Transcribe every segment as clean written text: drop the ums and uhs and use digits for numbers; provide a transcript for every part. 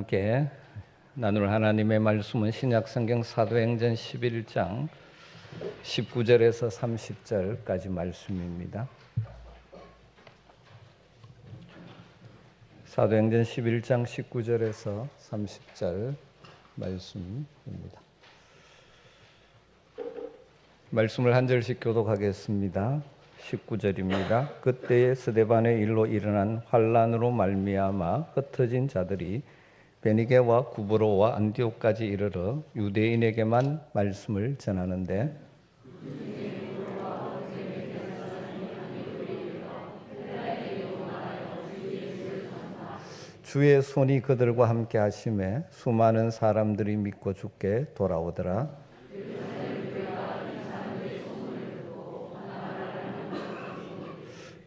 함께 나눌 하나님의 말씀은 신약성경 사도행전 11장 19절에서 30절까지 말씀입니다. 사도행전 11장 19절에서 30절 말씀입니다. 말씀을 한 절씩 교독하겠습니다. 19절입니다. 그때에 스데반의 일로 일어난 환란으로 말미암아 흩어진 자들이 베니게와 구브로와 안디옥까지 이르러 유대인에게만 말씀을 전하는데 주의 손이 그들과 함께 하심에 수많은 사람들이 믿고 주께 돌아오더라.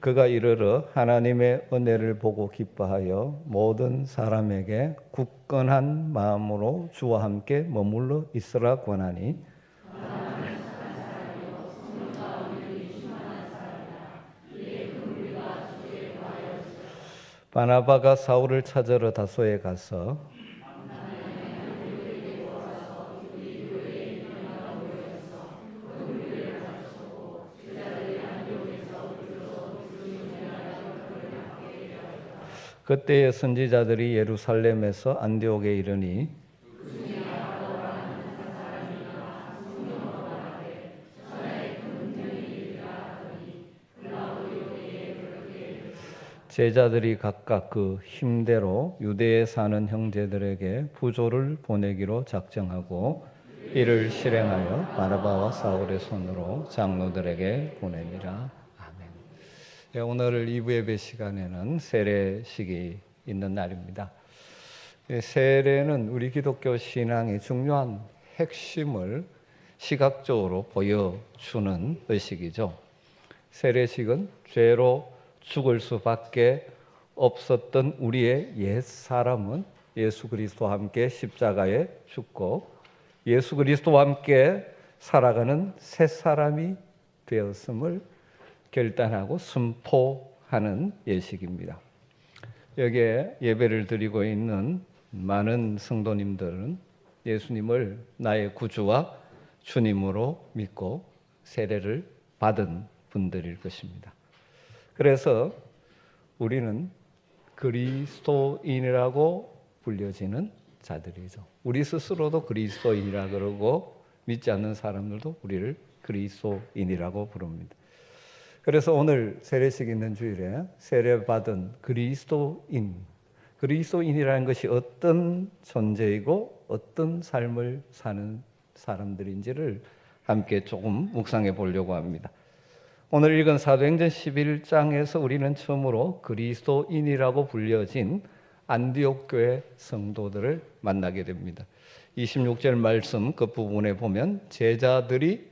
그가 이르러 하나님의 은혜를 보고 기뻐하여 모든 사람에게 굳건한 마음으로 주와 함께 머물러 있으라 권하니 바나바가 사울을 찾으러 다소에 가서 그때의 선지자들이 예루살렘에서 안디옥에 이르니 제자들이 각각 그 힘대로 유대에 사는 형제들에게 부조를 보내기로 작정하고 이를 실행하여 바나바와 사울의 손으로 장로들에게 보내니라. 아멘. 오늘 2부 예배 시간에는 세례식이 있는 날입니다. 세례는 우리 기독교 신앙의 중요한 핵심을 시각적으로 보여주는 의식이죠. 세례식은 죄로 죽을 수밖에 없었던 우리의 옛사람은 예수 그리스도와 함께 십자가에 죽고 예수 그리스도와 함께 살아가는 새 사람이 되었음을 결단하고 선포하는 예식입니다. 여기에 예배를 드리고 있는 많은 성도님들은 예수님을 나의 구주와 주님으로 믿고 세례를 받은 분들일 것입니다. 그래서 우리는 그리스도인이라고 불려지는 자들이죠. 우리 스스로도 그리스도인이라 그러고 믿지 않는 사람들도 우리를 그리스도인이라고 부릅니다. 그래서 오늘 세례식 있는 주일에 세례받은 그리스도인이라는 것이 어떤 존재이고 어떤 삶을 사는 사람들인지를 함께 조금 묵상해 보려고 합니다. 오늘 읽은 사도행전 11장에서 우리는 처음으로 그리스도인이라고 불려진 안디옥 교회 성도들을 만나게 됩니다. 26절 말씀 끝부분에 보면 제자들이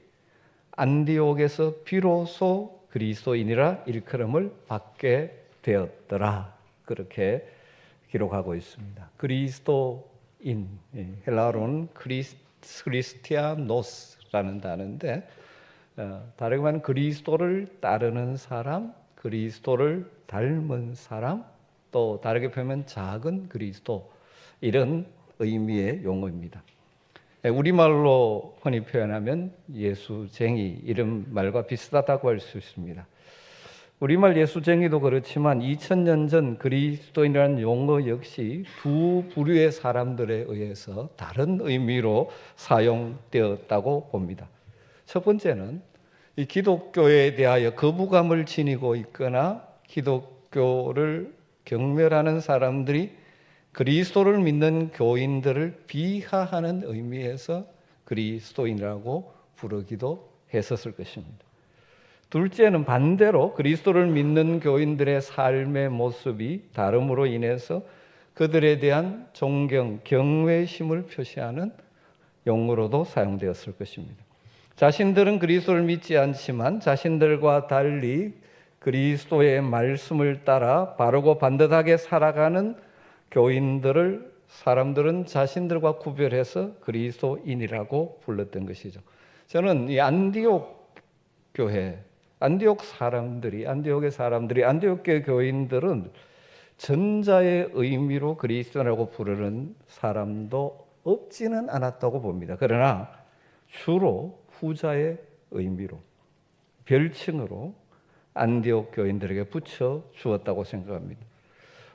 안디옥에서 비로소 그리스도인이라 일컬음을 받게 되었더라. 그렇게 기록하고 있습니다. 그리스도인, 헬라어로는 크리스티아노스라는 단어인데 다르게 말하면 그리스도를 따르는 사람, 그리스도를 닮은 사람, 또 다르게 표현하면 작은 그리스도, 이런 의미의 용어입니다. 우리말로 흔히 표현하면 예수쟁이, 이런 말과 비슷하다고 할 수 있습니다. 우리말 예수쟁이도 그렇지만 2000년 전 그리스도인이라는 용어 역시 두 부류의 사람들에 의해서 다른 의미로 사용되었다고 봅니다. 첫 번째는 이 기독교에 대하여 거부감을 지니고 있거나 기독교를 경멸하는 사람들이 그리스도를 믿는 교인들을 비하하는 의미에서 그리스도인이라고 부르기도 했었을 것입니다. 둘째는 반대로 그리스도를 믿는 교인들의 삶의 모습이 다름으로 인해서 그들에 대한 존경, 경외심을 표시하는 용어로도 사용되었을 것입니다. 자신들은 그리스도를 믿지 않지만 자신들과 달리 그리스도의 말씀을 따라 바르고 반듯하게 살아가는 교인들을 사람들은 자신들과 구별해서 그리스도인이라고 불렀던 것이죠. 저는 이 안디옥 교회, 안디옥의 사람들이, 안디옥 교회 교인들은 전자의 의미로 그리스도라고 부르는 사람도 없지는 않았다고 봅니다. 그러나 주로 후자의 의미로, 별칭으로 안디옥 교인들에게 붙여 주었다고 생각합니다.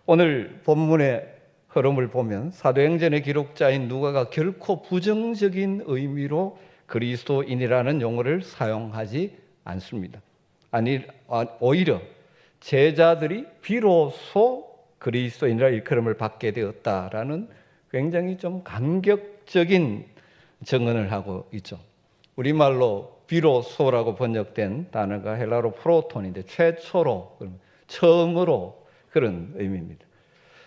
오늘 본문의 흐름을 보면 사도행전의 기록자인 누가가 결코 부정적인 의미로 그리스도인이라는 용어를 사용하지 않습니다. 오히려 제자들이 비로소 그리스도인이라 일컬음을 받게 되었다라는 굉장히 좀 감격적인 증언을 하고 있죠. 우리말로 비로소라고 번역된 단어가 헬라로 프로톤인데 최초로, 처음으로 그런 의미입니다.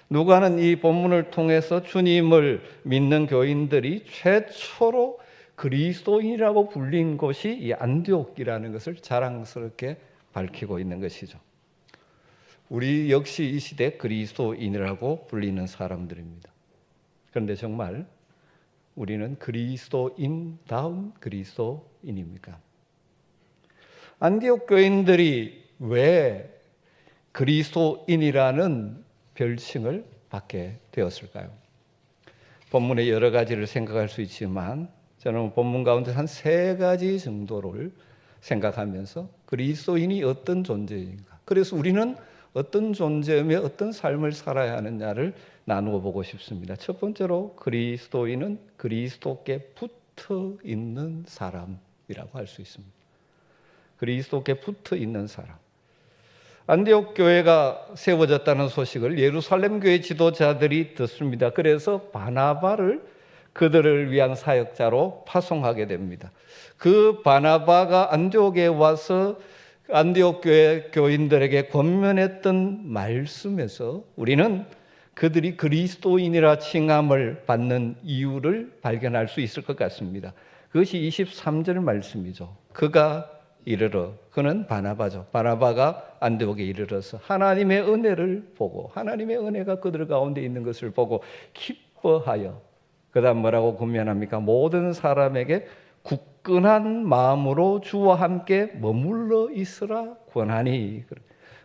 누가는 이 본문을 통해서 주님을 믿는 교인들이 최초로 그리스도인이라고 불린 곳이 이 안디옥이라는 것을 자랑스럽게 밝히고 있는 것이죠. 우리 역시 이 시대 그리스도인이라고 불리는 사람들입니다. 그런데 정말 우리는 그리스도인다운 그리스도인입니까? 안디옥 교인들이 왜 그리스도인이라는 별칭을 받게 되었을까요? 본문의 여러 가지를 생각할 수 있지만 저는 본문 가운데 한 3가지 정도를 생각하면서 그리스도인이 어떤 존재인가, 그래서 우리는 어떤 존재며 어떤 삶을 살아야 하느냐를 나누어 보고 싶습니다. 첫 번째로 그리스도인은 그리스도께 붙어 있는 사람이라고 할 수 있습니다. 그리스도께 붙어 있는 사람. 안디옥 교회가 세워졌다는 소식을 예루살렘 교회 지도자들이 듣습니다. 그래서 바나바를 그들을 위한 사역자로 파송하게 됩니다. 그 바나바가 안디옥에 와서 안디옥 교회 교인들에게 권면했던 말씀에서 우리는 그들이 그리스도인이라 칭함을 받는 이유를 발견할 수 있을 것 같습니다. 그것이 23절 말씀이죠. 그가 이르러, 그는 바나바죠. 바나바가 안디옥에 이르러서 하나님의 은혜를 보고, 하나님의 은혜가 그들 가운데 있는 것을 보고 기뻐하여, 그 다음 뭐라고 권면합니까? 모든 사람에게 굳건한 마음으로 주와 함께 머물러 있으라 권하니.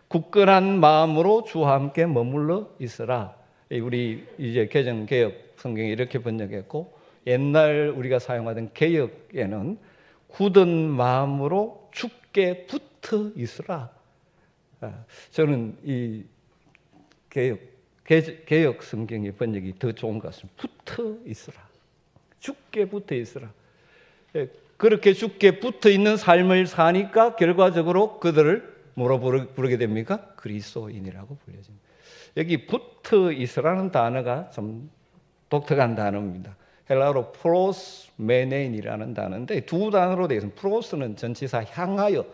굳건한 마음으로 주와 함께 머물러 있으라. 우리 이제 개정 개역 성경이 이렇게 번역했고, 옛날 우리가 사용하던 개역에는 굳은 마음으로 주께 붙어 있으라. 저는 이 개역 성경의 번역이 더 좋은 것 같습니다. 붙어 있으라. 주께 붙어 있으라. 그렇게 주께 붙어 있는 삶을 사니까 결과적으로 그들을 뭐로 부르게 됩니까? 그리스도인이라고 불려집니다. 여기 붙어 있으라는 단어가 좀 독특한 단어입니다. 헬라어로 프로스 메네인이라는 단어인데 두 단어로 되어 있습니다. 프로스는 전치사 향하여,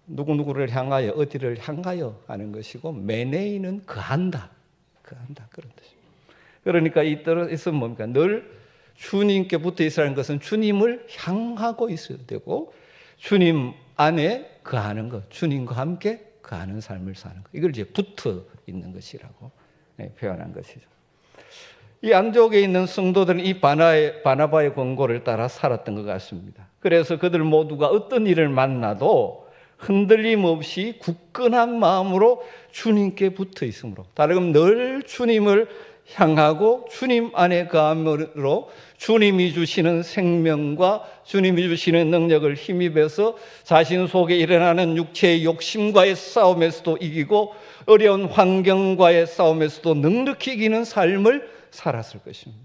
누구누구를 향하여, 어디를 향하여 하는 것이고, 메네인은 그한다 그런 뜻입니다. 그러니까 이 뜻은 뭡니까? 늘 주님께 붙어 있으라는 것은 주님을 향하고 있어야 되고, 주님 안에 거하는 것, 주님과 함께 거하는 삶을 사는 것, 이걸 이제 붙어 있는 것이라고 표현한 것이죠. 이 안디옥에 있는 성도들은 이 바나바의 권고를 따라 살았던 것 같습니다. 그래서 그들 모두가 어떤 일을 만나도 흔들림 없이 굳건한 마음으로 주님께 붙어 있으므로, 다름 늘 주님을 향하고 주님 안에 거함으로 주님이 주시는 생명과 주님이 주시는 능력을 힘입어서 자신 속에 일어나는 육체의 욕심과의 싸움에서도 이기고 어려운 환경과의 싸움에서도 넉넉히 이기는 삶을 살았을 것입니다.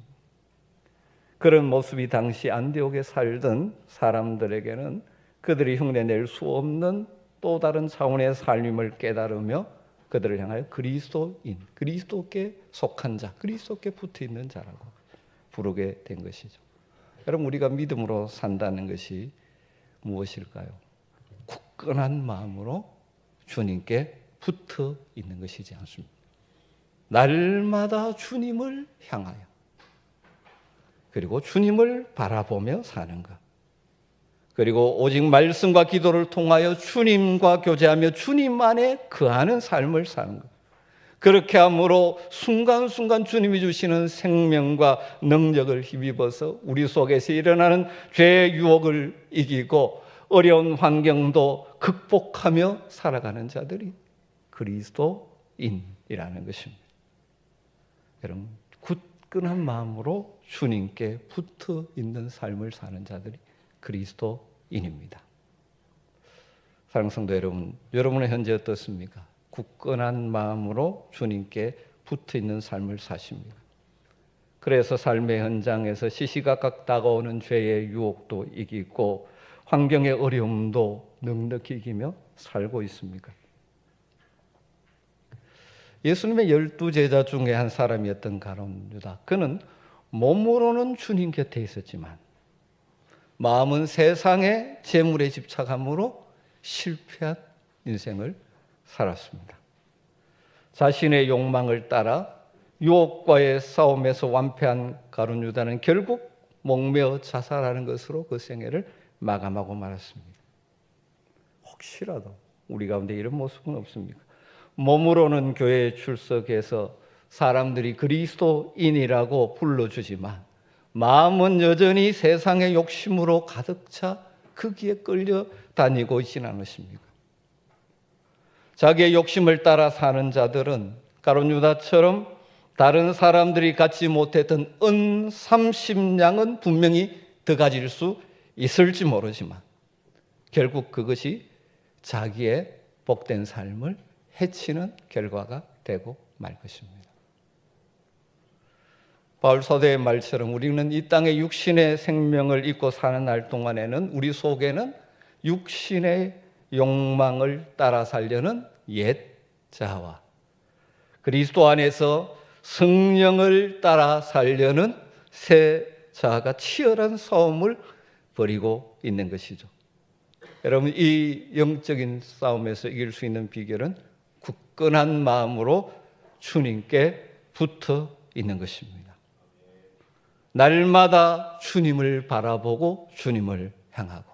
그런 모습이 당시 안디옥에 살던 사람들에게는 그들이 흉내낼 수 없는 또 다른 차원의 삶임을 깨달으며 그들을 향하여 그리스도인, 그리스도께 속한 자, 그리스도께 붙어 있는 자라고 부르게 된 것이죠. 여러분, 우리가 믿음으로 산다는 것이 무엇일까요? 굳건한 마음으로 주님께 붙어 있는 것이지 않습니까? 날마다 주님을 향하여, 그리고 주님을 바라보며 사는 것, 그리고 오직 말씀과 기도를 통하여 주님과 교제하며 주님 안에 거하는 삶을 사는 것. 그렇게 함으로 순간순간 주님이 주시는 생명과 능력을 힘입어서 우리 속에서 일어나는 죄의 유혹을 이기고 어려운 환경도 극복하며 살아가는 자들이 그리스도인이라는 것입니다. 여러분, 굳건한 마음으로 주님께 붙어 있는 삶을 사는 자들이 그리스도인입니다. 사랑하는 성도 여러분, 여러분은 현재 어떻습니까? 굳건한 마음으로 주님께 붙어 있는 삶을 사십니까? 그래서 삶의 현장에서 시시각각 다가오는 죄의 유혹도 이기고 환경의 어려움도 넉넉히 이기며 살고 있습니까? 예수님의 12제자 중에 한 사람이었던 가룟 유다. 그는 몸으로는 주님 곁에 있었지만 마음은 세상의 재물에 집착함으로 실패한 인생을 살았습니다. 자신의 욕망을 따라 유혹과의 싸움에서 완패한 가룟 유다는 결국 목매어 자살하는 것으로 그 생애를 마감하고 말았습니다. 혹시라도 우리 가운데 이런 모습은 없습니까? 몸으로는 교회에 출석해서 사람들이 그리스도인이라고 불러주지만 마음은 여전히 세상의 욕심으로 가득 차 거기에 끌려 다니고 있지는 않으십니까? 자기의 욕심을 따라 사는 자들은 가룟 유다처럼 다른 사람들이 갖지 못했던 은 30냥은 분명히 더 가질 수 있을지 모르지만 결국 그것이 자기의 복된 삶을 해치는 결과가 되고 말 것입니다. 바울 사도의 말처럼 우리는 이 땅에 육신의 생명을 입고 사는 날 동안에는 우리 속에는 육신의 욕망을 따라 살려는 옛 자와 그리스도 안에서 성령을 따라 살려는 새 자가 치열한 싸움을 벌이고 있는 것이죠. 여러분, 이 영적인 싸움에서 이길 수 있는 비결은 굳건한 마음으로 주님께 붙어 있는 것입니다. 날마다 주님을 바라보고 주님을 향하고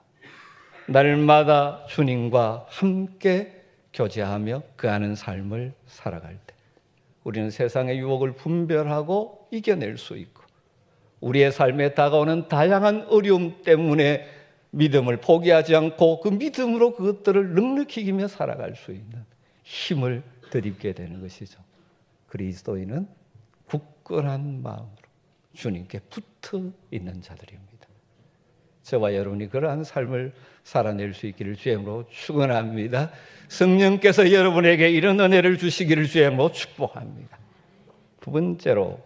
날마다 주님과 함께 교제하며 그하는 삶을 살아갈 때 우리는 세상의 유혹을 분별하고 이겨낼 수 있고 우리의 삶에 다가오는 다양한 어려움 때문에 믿음을 포기하지 않고 그 믿음으로 그것들을 넉넉히 이기며 살아갈 수 있는 힘을 덧입게 되는 것이죠. 그리스도인은 굳건한 마음으로 주님께 붙어 있는 자들입니다. 저와 여러분이 그러한 삶을 살아낼 수 있기를 주님으로 축원합니다. 성령께서 여러분에게 이런 은혜를 주시기를 주님으로 축복합니다. 두 번째로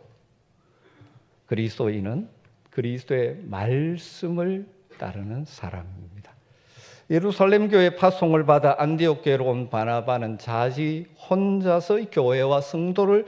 그리스도인은 그리스도의 말씀을 따르는 사람입니다. 예루살렘 교회 파송을 받아 안디옥 교회로 온 바나바는 자지 혼자서 교회와 성도를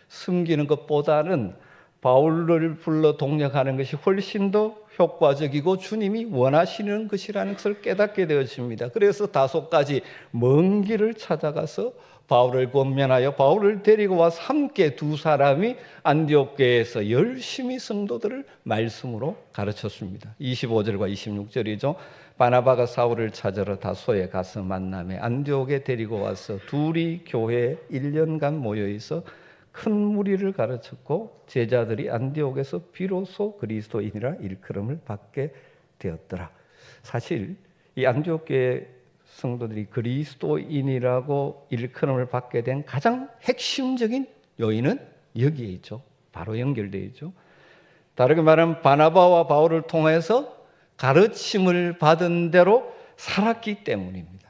섬기는 것보다는 바울을 불러 동력하는 것이 훨씬 더 효과적이고 주님이 원하시는 것이라는 것을 깨닫게 되었습니다. 그래서 다소까지 먼 길을 찾아가서 바울을 권면하여 바울을 데리고 와서 함께 두 사람이 안디옥 교회에서 열심히 성도들을 말씀으로 가르쳤습니다. 25절과 26절이죠. 바나바가 사울을 찾으러 다소에 가서 만남에 안디옥에 데리고 와서 둘이 교회에 1년간 모여있어 큰 무리를 가르쳤고 제자들이 안디옥에서 비로소 그리스도인이라 일컬음을 받게 되었더라. 사실 이 안디옥 교회 성도들이 그리스도인이라고 일컬음을 받게 된 가장 핵심적인 요인은 여기에 있죠. 바로 연결되어 있죠. 다르게 말하면 바나바와 바울을 통해서 가르침을 받은 대로 살았기 때문입니다.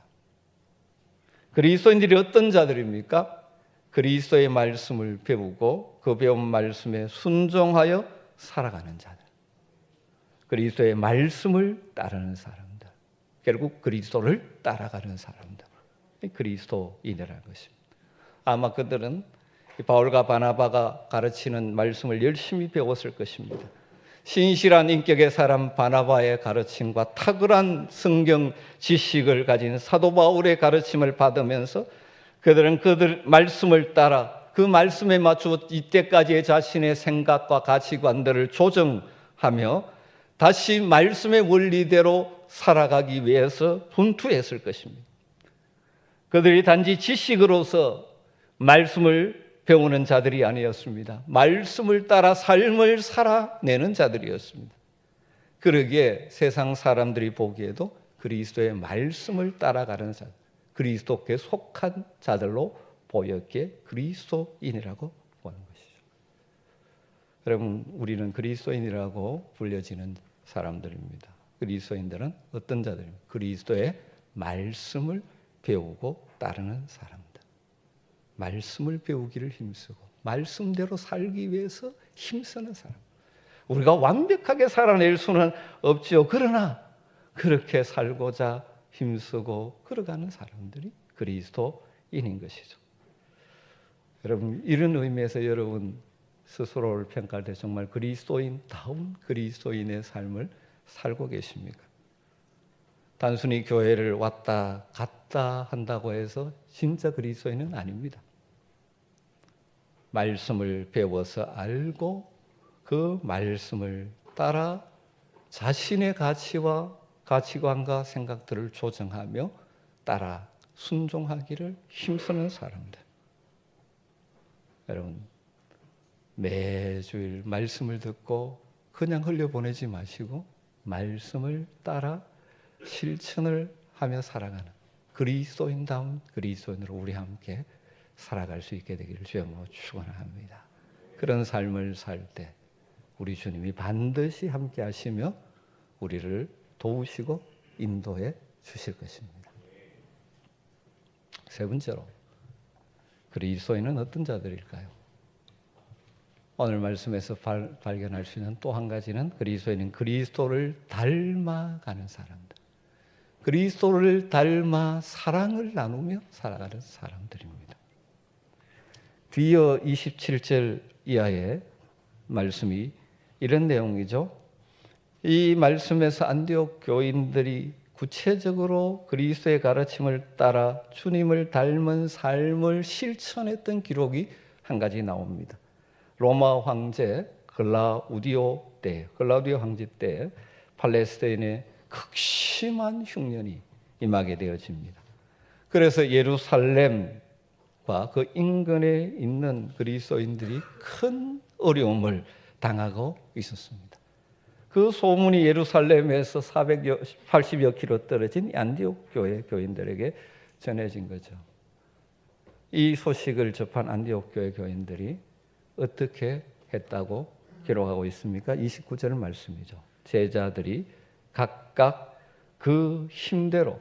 그리스도인들이 어떤 자들입니까? 그리스도의 말씀을 배우고 그 배운 말씀에 순종하여 살아가는 자들. 그리스도의 말씀을 따르는 사람들. 결국 그리스도를 따라가는 사람들. 그리스도인이라는 것입니다. 아마 그들은 바울과 바나바가 가르치는 말씀을 열심히 배웠을 것입니다. 신실한 인격의 사람 바나바의 가르침과 탁월한 성경 지식을 가진 사도 바울의 가르침을 받으면서 그들은 그들 말씀을 따라 그 말씀에 맞추어 이때까지의 자신의 생각과 가치관들을 조정하며 다시 말씀의 원리대로 살아가기 위해서 분투했을 것입니다. 그들이 단지 지식으로서 말씀을 배우는 자들이 아니었습니다. 말씀을 따라 삶을 살아내는 자들이었습니다. 그러기에 세상 사람들이 보기에도 그리스도의 말씀을 따라가는 자들, 그리스도께 속한 자들로 보였기에 그리스도인이라고 보는 것이죠. 여러분, 우리는 그리스도인이라고 불려지는 사람들입니다. 그리스도인들은 어떤 자들입니까? 그리스도의 말씀을 배우고 따르는 사람들. 말씀을 배우기를 힘쓰고 말씀대로 살기 위해서 힘쓰는 사람. 우리가 완벽하게 살아낼 수는 없죠. 그러나 그렇게 살고자 힘쓰고 걸어가는 사람들이 그리스도인인 것이죠. 여러분, 이런 의미에서 여러분 스스로를 평가할 때 정말 그리스도인다운 그리스도인의 삶을 살고 계십니까? 단순히 교회를 왔다 갔다 한다고 해서 진짜 그리스도인은 아닙니다. 말씀을 배워서 알고 그 말씀을 따라 자신의 가치관과 생각들을 조정하며 따라 순종하기를 힘쓰는 사람들. 여러분, 매주일 말씀을 듣고 그냥 흘려보내지 마시고 말씀을 따라 실천을 하며 살아가는 그리스도인다운 그리스도인으로 우리 함께 살아갈 수 있게 되기를 주여 축원합니다. 그런 삶을 살 때 우리 주님이 반드시 함께 하시며 우리를 도우시고 인도해 주실 것입니다. 세 번째로, 그리스도인은 어떤 자들일까요? 오늘 말씀에서 발견할 수 있는 또 한 가지는 그리스도인은 그리스도를 닮아가는 사람들. 그리스도를 닮아 사랑을 나누며 살아가는 사람들입니다. 뒤이어 27절 이하의 말씀이 이런 내용이죠. 이 말씀에서 안디옥 교인들이 구체적으로 그리스도의 가르침을 따라 주님을 닮은 삶을 실천했던 기록이 한 가지 나옵니다. 로마 황제 글라우디오 황제 때 팔레스타인에 극심한 흉년이 임하게 되어집니다. 그래서 예루살렘과 그 인근에 있는 그리스도인들이 큰 어려움을 당하고 있었습니다. 그 소문이 예루살렘에서 480여 킬로 떨어진 안디옥 교회 교인들에게 전해진 거죠. 이 소식을 접한 안디옥 교회 교인들이 어떻게 했다고 기록하고 있습니까? 29절 말씀이죠. 제자들이 각각 그 힘대로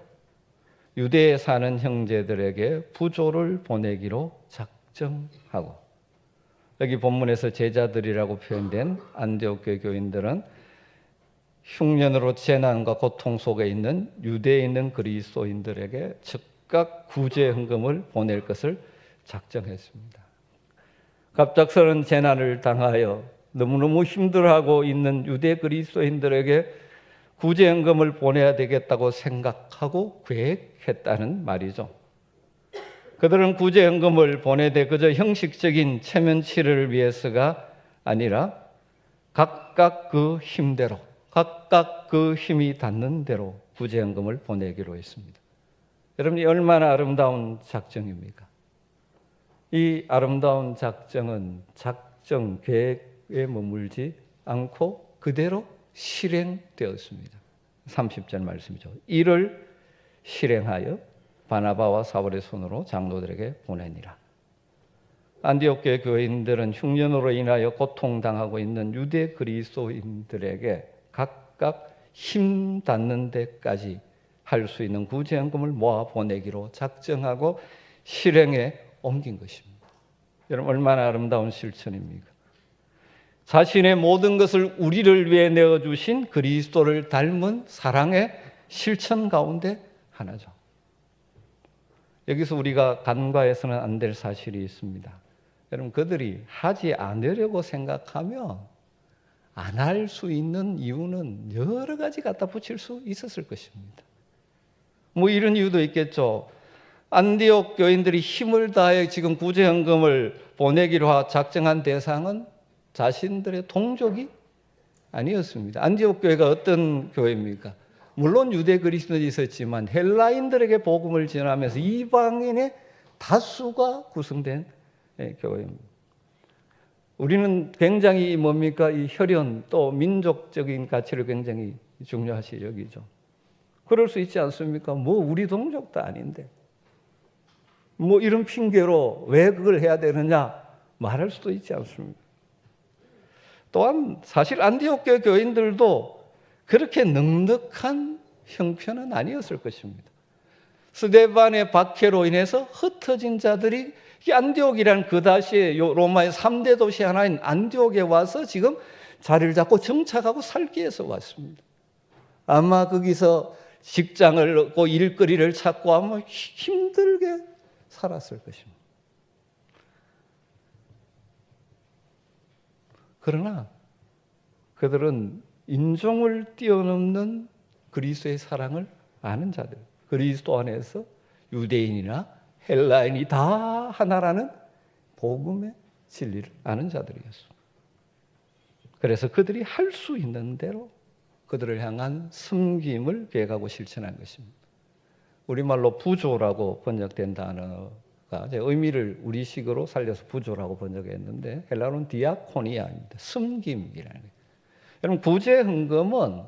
유대에 사는 형제들에게 부조를 보내기로 작정하고, 여기 본문에서 제자들이라고 표현된 안디옥 교회 교인들은 흉년으로 재난과 고통 속에 있는 유대에 있는 그리스도인들에게 즉각 구제 헌금을 보낼 것을 작정했습니다. 갑작스러운 재난을 당하여 너무너무 힘들어하고 있는 유대 그리스도인들에게 구제 헌금을 보내야 되겠다고 생각하고 계획했다는 말이죠. 그들은 구제 헌금을 보내되 그저 형식적인 체면 치료를 위해서가 아니라 각각 그 힘대로, 각각 그 힘이 닿는 대로 구제 헌금을 보내기로 했습니다. 여러분이 얼마나 아름다운 작정입니까? 이 아름다운 작정은 작정 계획에 머물지 않고 그대로 실행되었습니다. 30절 말씀이죠. 이를 실행하여 바나바와 사울의 손으로 장로들에게 보내니라. 안디옥 교회 교인들은 흉년으로 인하여 고통당하고 있는 유대 그리스도인들에게 각각 힘 닿는 데까지 할 수 있는 구제헌금을 모아 보내기로 작정하고 실행에 옮긴 것입니다. 여러분, 얼마나 아름다운 실천입니까? 자신의 모든 것을 우리를 위해 내어주신 그리스도를 닮은 사랑의 실천 가운데 하나죠. 여기서 우리가 간과해서는 안 될 사실이 있습니다. 여러분, 그들이 하지 않으려고 생각하며 안 할 수 있는 이유는 여러 가지 갖다 붙일 수 있었을 것입니다. 뭐 이런 이유도 있겠죠. 안디옥 교인들이 힘을 다해 지금 구제헌금을 보내기로 작정한 대상은 자신들의 동족이 아니었습니다. 안디옥 교회가 어떤 교회입니까? 물론 유대 그리스도인이 있었지만 헬라인들에게 복음을 전하면서 이방인의 다수가 구성된 교회입니다. 우리는 굉장히 뭡니까? 이 혈연 또 민족적인 가치를 굉장히 중요하시 여기죠. 그럴 수 있지 않습니까? 뭐 우리 동족도 아닌데. 뭐 이런 핑계로 왜 그걸 해야 되느냐 말할 수도 있지 않습니까? 또한 사실 안디옥 교회 교인들도 그렇게 넉넉한 형편은 아니었을 것입니다. 스데반의 박해로 인해서 흩어진 자들이 안디옥이라는 그 당시에 로마의 3대 도시 하나인 안디옥에 와서 지금 자리를 잡고 정착하고 살기 위해서 왔습니다. 아마 거기서 직장을 얻고 일거리를 찾고 아마 힘들게 살았을 것입니다. 그러나 그들은 인종을 뛰어넘는 그리스도의 사랑을 아는 자들, 그리스도 안에서 유대인이나 헬라인이 다 하나라는 복음의 진리를 아는 자들이었습니다. 그래서 그들이 할 수 있는 대로 그들을 향한 섬김을 계획하고 실천한 것입니다. 우리말로 부조라고 번역된 단어가 의미를 우리식으로 살려서 부조라고 번역했는데 헬라어는 디아코니아입니다. 섬김이라는 거예요. 여러분 구제 헌금은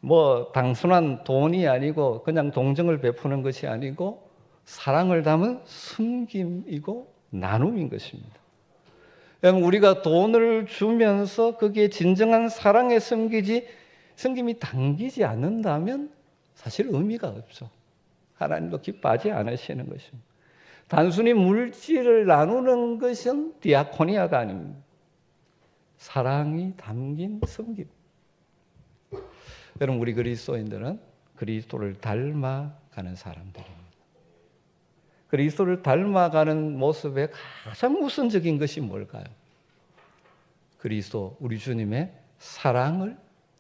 뭐 단순한 돈이 아니고 그냥 동정을 베푸는 것이 아니고 사랑을 담은 섬김이고 나눔인 것입니다. 여러분 우리가 돈을 주면서 거기에 진정한 사랑의 섬김이 담기지 않는다면 사실 의미가 없죠. 하나님도 기뻐하지 않으시는 것입니다. 단순히 물질을 나누는 것은 디아코니아가 아닙니다. 사랑이 담긴 섬김. 여러분 우리 그리스도인들은 그리스도를 닮아가는 사람들입니다. 그리스도를 닮아가는 모습의 가장 우선적인 것이 뭘까요? 그리스도 우리 주님의 사랑을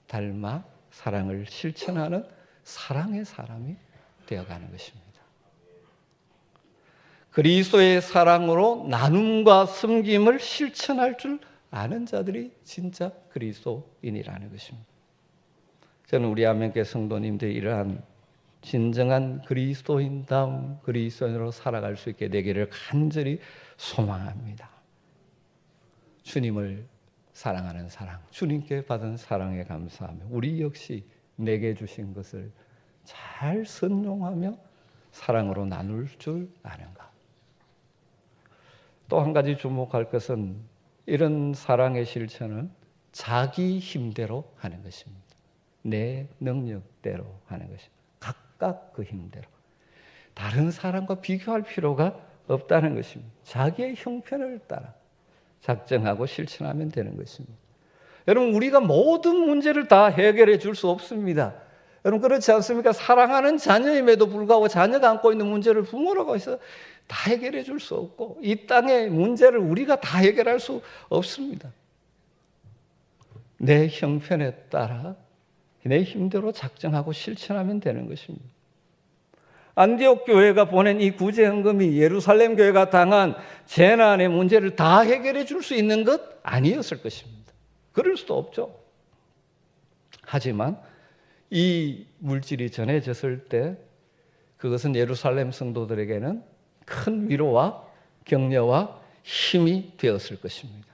닮아 사랑을 실천하는 사랑의 사람이 되어가는 것입니다. 그리스도의 사랑으로 나눔과 섬김을 실천할 줄 아는 자들이 진짜 그리스도인이라는 것입니다. 저는 우리 아멘교회 성도님들이 이러한 진정한 그리스도인다운 그리스도인으로 살아갈 수 있게 되기를 간절히 소망합니다. 주님을 사랑하는 사랑, 주님께 받은 사랑에 감사하며 우리 역시 내게 주신 것을 잘 선용하며 사랑으로 나눌 줄 아는가. 또 한 가지 주목할 것은 이런 사랑의 실천은 자기 힘대로 하는 것입니다. 내 능력대로 하는 것입니다. 각각 그 힘대로. 다른 사람과 비교할 필요가 없다는 것입니다. 자기의 형편을 따라 작정하고 실천하면 되는 것입니다. 여러분 우리가 모든 문제를 다 해결해 줄 수 없습니다. 여러분 그렇지 않습니까? 사랑하는 자녀임에도 불구하고 자녀가 안고 있는 문제를 부모라고 해서 다 해결해 줄 수 없고 이 땅의 문제를 우리가 다 해결할 수 없습니다. 내 형편에 따라 내 힘대로 작정하고 실천하면 되는 것입니다. 안디옥 교회가 보낸 이 구제 헌금이 예루살렘 교회가 당한 재난의 문제를 다 해결해 줄 수 있는 것 아니었을 것입니다. 그럴 수도 없죠. 하지만 이 물질이 전해졌을 때 그것은 예루살렘 성도들에게는 큰 위로와 격려와 힘이 되었을 것입니다.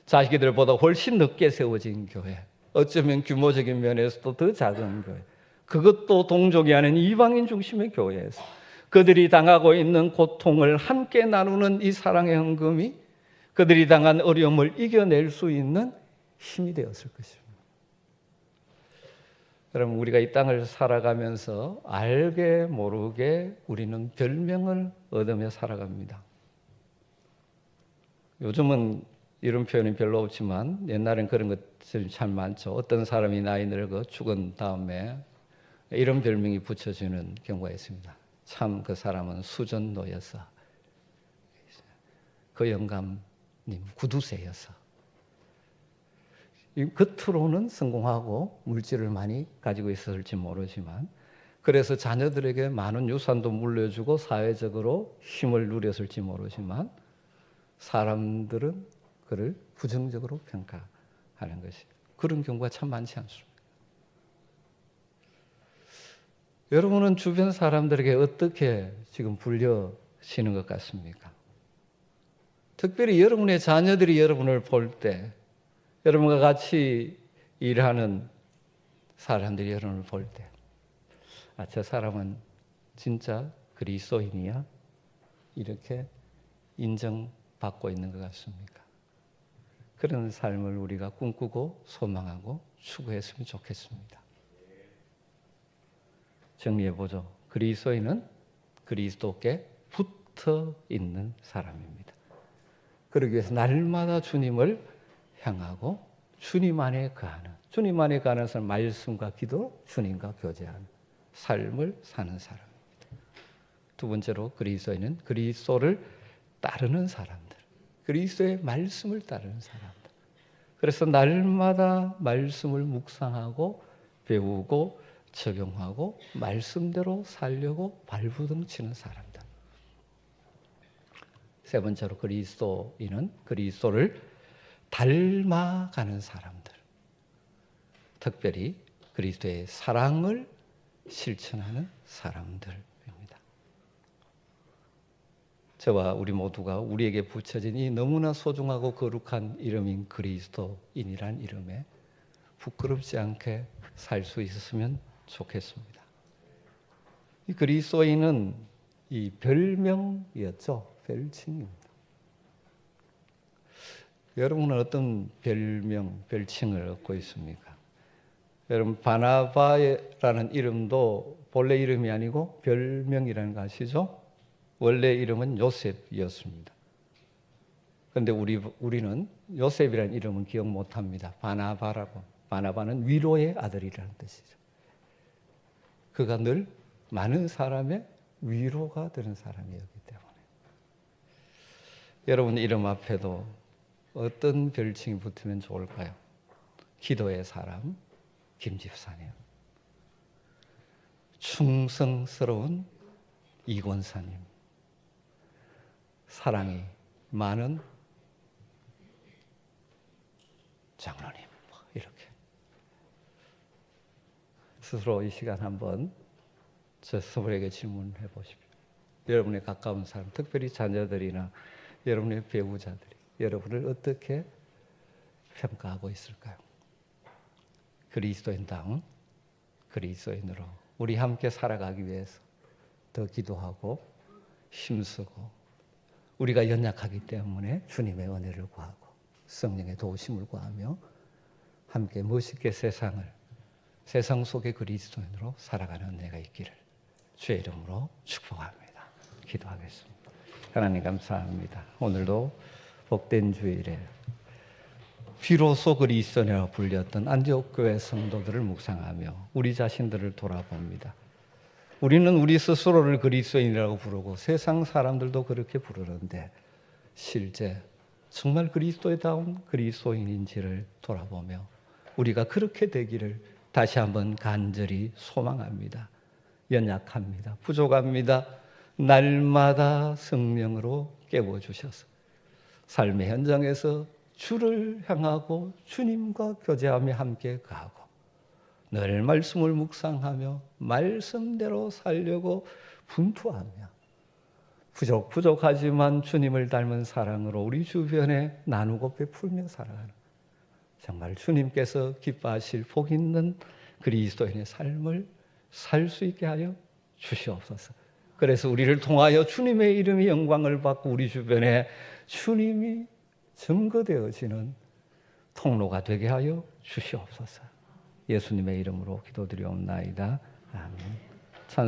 자기들보다 훨씬 늦게 세워진 교회, 어쩌면 규모적인 면에서도 더 작은 교회, 그것도 동족이 아닌 이방인 중심의 교회에서 그들이 당하고 있는 고통을 함께 나누는 이 사랑의 헌금이 그들이 당한 어려움을 이겨낼 수 있는 힘이 되었을 것입니다. 여러분 우리가 이 땅을 살아가면서 알게 모르게 우리는 별명을 얻으며 살아갑니다. 요즘은 이런 표현이 별로 없지만 옛날엔 그런 것들이 참 많죠. 어떤 사람이 나이 늙어 죽은 다음에 이런 별명이 붙여지는 경우가 있습니다. 참 그 사람은 수전노여서, 그 영감님 구두쇠여서. 겉으로는 성공하고 물질을 많이 가지고 있었을지 모르지만 그래서 자녀들에게 많은 유산도 물려주고 사회적으로 힘을 누렸을지 모르지만 사람들은 그를 부정적으로 평가하는 것이 그런 경우가 참 많지 않습니다. 여러분은 주변 사람들에게 어떻게 지금 불려지는 것 같습니까? 특별히 여러분의 자녀들이 여러분을 볼 때 여러분과 같이 일하는 사람들이 여러분을 볼 때 저 사람은 진짜 그리스도인이야? 이렇게 인정받고 있는 것 같습니까? 그런 삶을 우리가 꿈꾸고 소망하고 추구했으면 좋겠습니다. 정리해보죠. 그리스도인은 그리스도께 붙어 있는 사람입니다. 그러기 위해서 날마다 주님을 향하고 주님 안에 거하는, 주님 안에 거하는 사람, 말씀과 기도, 주님과 교제하는 삶을 사는 사람입니다. 두 번째로 그리스도인은 그리스도를 따르는 사람들, 그리스도의 말씀을 따르는 사람들. 그래서 날마다 말씀을 묵상하고 배우고 적용하고 말씀대로 살려고 발부둥 치는 사람들. 세 번째로 그리스도인은 그리스도를 닮아가는 사람들. 특별히 그리스도의 사랑을 실천하는 사람들입니다. 저와 우리 모두가 우리에게 붙여진 이 너무나 소중하고 거룩한 이름인 그리스도인이란 이름에 부끄럽지 않게 살 수 있었으면 좋겠습니다. 이 그리스도인은 이 별명이었죠. 별칭입니다. 여러분은 어떤 별칭을 얻고 있습니까? 여러분 바나바라는 이름도 본래 이름이 아니고 별명이라는 거 아시죠? 원래 이름은 요셉이었습니다. 그런데 우리는 요셉이라는 이름은 기억 못합니다. 바나바라고. 바나바는 위로의 아들이라는 뜻이죠. 그가 늘 많은 사람의 위로가 되는 사람이었기 때문에. 여러분 이름 앞에도 어떤 별칭이 붙으면 좋을까요? 기도의 사람, 김집사님. 충성스러운 이권사님. 사랑이 많은 장로님. 이렇게. 스스로 이 시간 한번 저 스스로에게 질문해 보십시오. 여러분의 가까운 사람, 특별히 자녀들이나 여러분의 배우자들이 여러분을 어떻게 평가하고 있을까요? 그리스도인다운 그리스도인으로 우리 함께 살아가기 위해서 더 기도하고 힘쓰고 우리가 연약하기 때문에 주님의 은혜를 구하고 성령의 도우심을 구하며 함께 멋있게 세상 속의 그리스도인으로 살아가는 은혜가 있기를 주의 이름으로 축복합니다. 기도하겠습니다. 하나님 감사합니다. 오늘도 복된 주일에 비로소 그리스도인이라고 불렸던 안디옥 교회 성도들을 묵상하며 우리 자신들을 돌아봅니다. 우리는 우리 스스로를 그리스도인이라고 부르고 세상 사람들도 그렇게 부르는데 실제 정말 그리스도다운 그리스도인인지를 돌아보며 우리가 그렇게 되기를 다시 한번 간절히 소망합니다. 연약합니다. 부족합니다. 날마다 성령으로 깨워주셔서 삶의 현장에서 주를 향하고 주님과 교제하며 함께 가고 늘 말씀을 묵상하며 말씀대로 살려고 분투하며 부족하지만 주님을 닮은 사랑으로 우리 주변에 나누고 베풀며 살아가는 정말 주님께서 기뻐하실 복 있는 그리스도인의 삶을 살 수 있게 하여 주시옵소서. 그래서 우리를 통하여 주님의 이름이 영광을 받고 우리 주변에 주님이 증거되어지는 통로가 되게 하여 주시옵소서. 예수님의 이름으로 기도드리옵나이다. 아멘.